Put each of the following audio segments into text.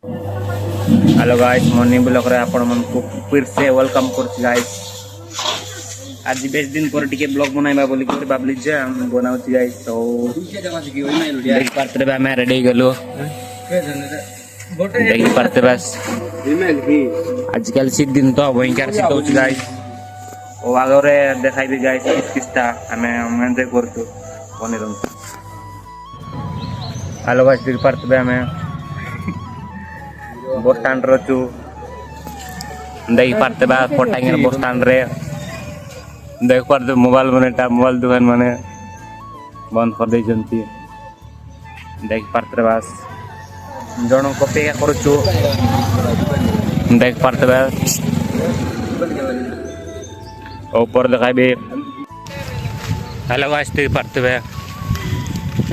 Hello guys money blog रे आपण मन को फिर से वेलकम करछि गाइस। आज बेस दिन पर टिके ब्लॉग बनाइबा बोली के बाबली जे हम बनाउछि गाइस। तो देख पात्र बा मैं रेडी गेलो देख पात्र बस आजकल सी दिन तो भयंकर सी तो गाइस ओ आगरे देखाइबी गाइस किसटा हमें मेंटे करतु बने रहू। हेलो गाइस देख पात्र बा मैं बस स्टैंड रचु देख पारते बा पटांगे बस स्टैंड रे देख पारते मोबाइल मोबाइल दुकान माने बंद कर दे जंती देख पारते बस जण कॉपी करछु देख पारते बा ऊपर दिखाबे। हेलो गाइस देख पारते बा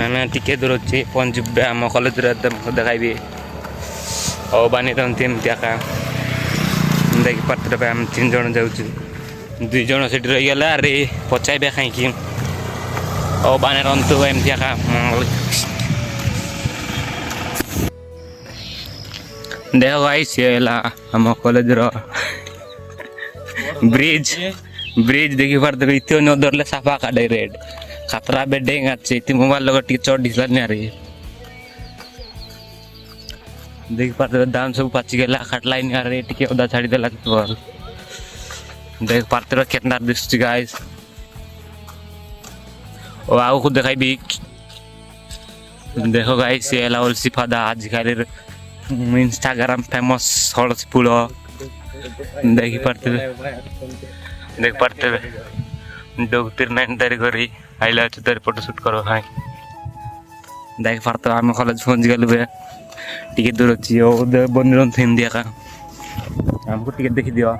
मैं टिके दूर छी पंजाब हम कॉलेज रे दिखाबे ओ बानी तीन त्याका देख पात्र हम 3 जन जाऊँ 2 जन से रही गला अरे पचाइबे कहीं ओ बाने रंतु एम त्याका देखो गाइस ये ला हम कॉलेज रो ब्रिज देखि पारते इतो न दरले साफा काडे रेड खतरा बेडिंग अच्छे इति मोबाइल लग टी चढ़ दिसला ने रे देख पाते दाम सब पाची गेला खटलाई नि रे टिके ओदा छाड़ी देला तो देख पाते कितना दिस गाइस ओ आउ खुद देखाइबी देखो गाइस ये लाउल सिफादा आज खाली इंस्टाग्राम फेमस हळस पुल देख पाते डॉक्टर 9 तारीख करी आइला तर फोटो शूट करो हां देख पाते हम कॉलेज पहुंच गेलु बे टिके दूर अच्छी बनिरन थीम दिया का हमको टिकट देखी दियो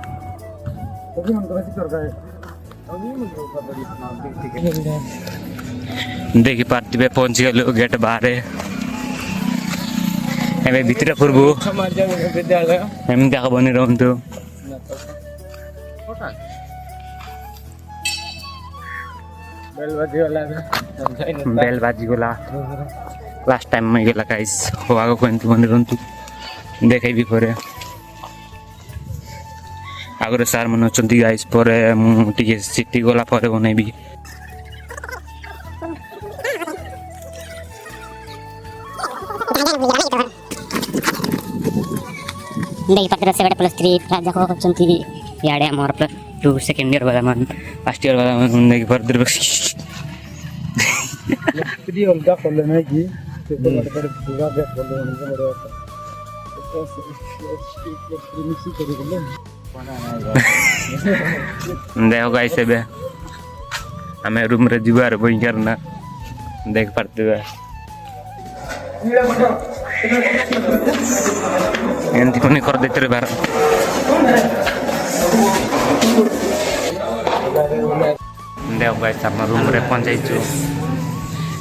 देखी पार्टी पे पहुंच गए गेट बाहर एवं भीतर पूर्व एम क्या बनिरन तो बेल बाजी गला लास्ट टाइम में गेला गाइस हो आगो कोंती बनिरंतु देखाई भी परे आगरे सार मन अछंती गाइस परे टिके सिटी गला परे बनेबी देख पात्र से +3 राजा को अछंती याडे हमर +2 सेकंड ईयर वाला मन फर्स्ट ईयर वाला मन देख पात्र वीडियो अलगा खोले नहीं की तो बड़े पूरा बैक खोले उनके बड़े मिक्स करी बोले देखो गाइस बे हमें रूम रे जुगार बई करना देख पाते बे एंती कोनी कर देते रे बार देखो गाइस हम रूम रे पहुंचाई छु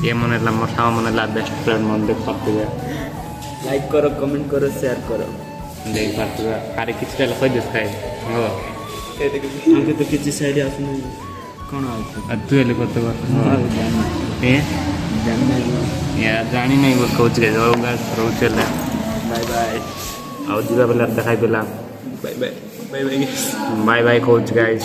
ये मन ला मोटा मन ला बेस्ट फ्रेंड मन देख पाते बे लाइक करो कमेंट करो शेयर करो देख पाते बे अरे किछ ला कोइ देख खाए हो ए देखो हमके तो किछ साइड आसु नहीं कोन आ तू ले करते बा ए जानना या जानी नहीं वो कोच के होगा रो चले बाय बाय आओ जीवा बेला दिखाई बेला bye bye bye bye bye bye coach guys.